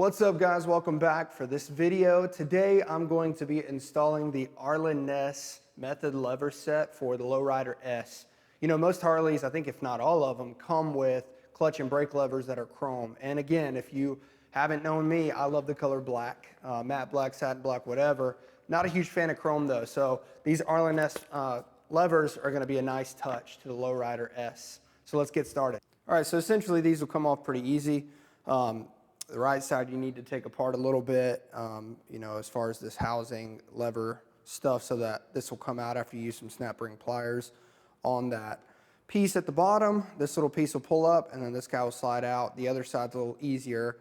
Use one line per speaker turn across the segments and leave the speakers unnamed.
What's up guys, welcome back for this video. Today I'm going to be installing the Arlen Ness method lever set for the Lowrider S. You know, most Harleys, I think if not all of them, come with clutch and brake levers that are chrome. And again, if you haven't known me, I love the color black, matte black, satin black, whatever. Not a huge fan of chrome though, so these Arlen Ness levers are gonna be a nice touch to the Lowrider S. So let's get started. All right, so essentially these will come off pretty easy. The right side you need to take apart a little bit, you know, as far as this housing lever stuff, so that this will come out after you use some snap ring pliers on that piece at the bottom. This little piece will pull up and then this guy will slide out. The other side's a little easier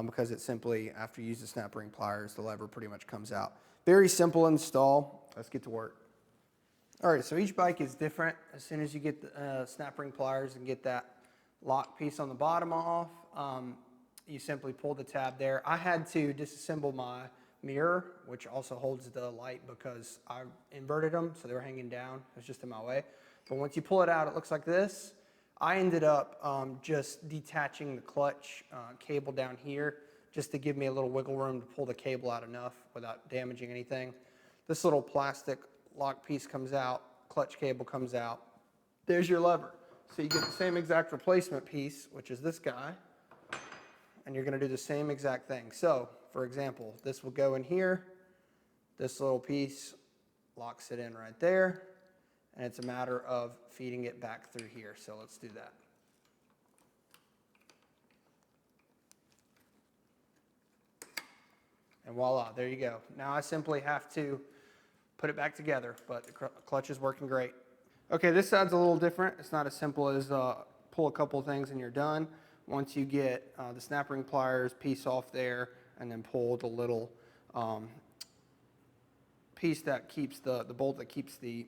because it simply, after you use the snap ring pliers, the lever pretty much comes out. Very simple install. Let's get to work. All right, so each bike is different. As soon as you get the snap ring pliers and get that lock piece on the bottom off, you simply pull the tab there. I had to disassemble my mirror, which also holds the light, because I inverted them, so they were hanging down. It was just in my way. But once you pull it out, it looks like this. I ended up just detaching the clutch cable down here, just to give me a little wiggle room to pull the cable out enough without damaging anything. This little plastic lock piece comes out, clutch cable comes out. There's your lever. So you get the same exact replacement piece, which is this guy, and you're gonna do the same exact thing. So, for example, this will go in here, this little piece locks it in right there, and it's a matter of feeding it back through here. So let's do that. And voila, there you go. Now I simply have to put it back together, but the clutch is working great. Okay, this side's a little different. It's not as simple as pull a couple things and you're done. Once you get the snap ring pliers piece off there, and then pull the little piece that keeps the bolt that keeps the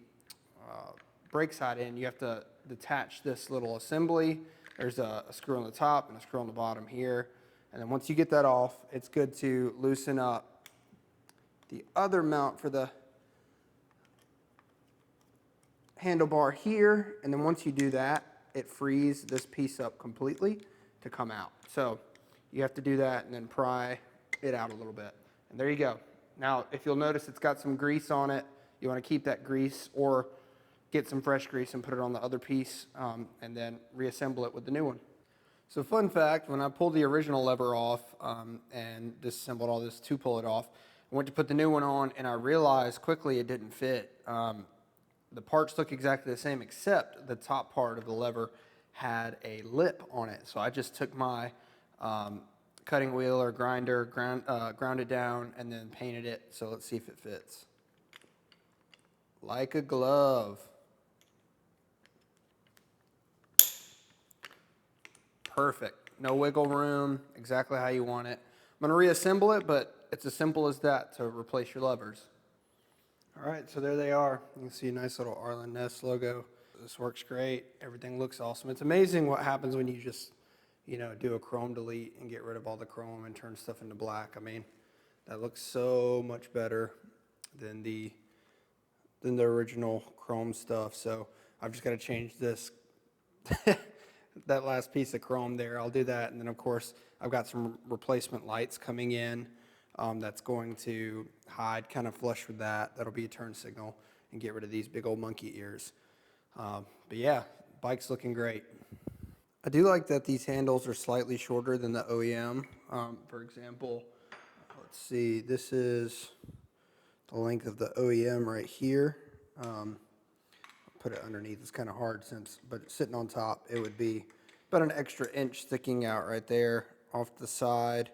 brake side in, you have to detach this little assembly. There's a screw on the top and a screw on the bottom here. And then once you get that off, it's good to loosen up the other mount for the handlebar here. And then once you do that, it frees this piece up completely to come out. So you have to do that and then pry it out a little bit. And there you go. Now, if you'll notice, it's got some grease on it. You want to keep that grease or get some fresh grease and put it on the other piece and then reassemble it with the new one. So fun fact, when I pulled the original lever off and disassembled all this to pull it off, I went to put the new one on and I realized quickly it didn't fit. The parts look exactly the same, except the top part of the lever had a lip on it. So I just took my cutting wheel or grinder, ground it down, and then painted it. So let's see if it fits. Like a glove. Perfect. No wiggle room, exactly how you want it. I'm gonna reassemble it, but it's as simple as that to replace your levers. All right, so there they are. You can see a nice little Arlen Ness logo. This works great. Everything looks awesome. It's amazing what happens when you just, you know, do a chrome delete and get rid of all the chrome and turn stuff into black. I mean, that looks so much better than the original chrome stuff. So I've just got to change this, that last piece of chrome there. I'll do that. And then of course, I've got some replacement lights coming in. That's going to hide kind of flush with that. That'll be a turn signal and get rid of these big old monkey ears. But yeah, bike's looking great. I do like that these handles are slightly shorter than the OEM. For example, let's see, this is the length of the OEM right here. I'll put it underneath. It's kind of hard but sitting on top, it would be about an extra inch sticking out right there off the side.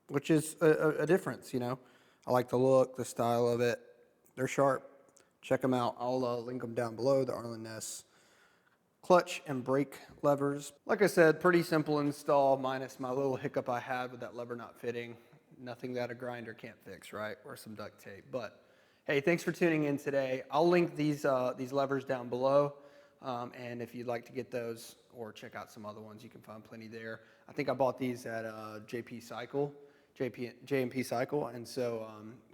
Which is a difference, you know. I like the look, the style of it. They're sharp. Check them out. I'll link them down below, the Arlen Ness clutch and brake levers. Like I said, pretty simple install, minus my little hiccup I had with that lever not fitting. Nothing that a grinder can't fix, right? Or some duct tape. But hey, thanks for tuning in today. I'll link these levers down below. And if you'd like to get those or check out some other ones, you can find plenty there. I think I bought these at JP Cycle, and so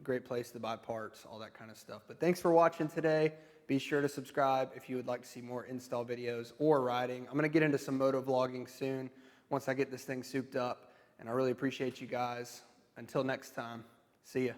great place to buy parts, all that kind of stuff. But thanks for watching today. Be sure to subscribe if you would like to see more install videos or riding. I'm going to get into some moto vlogging soon once I get this thing souped up. and I really appreciate you guys. Until next time, see ya.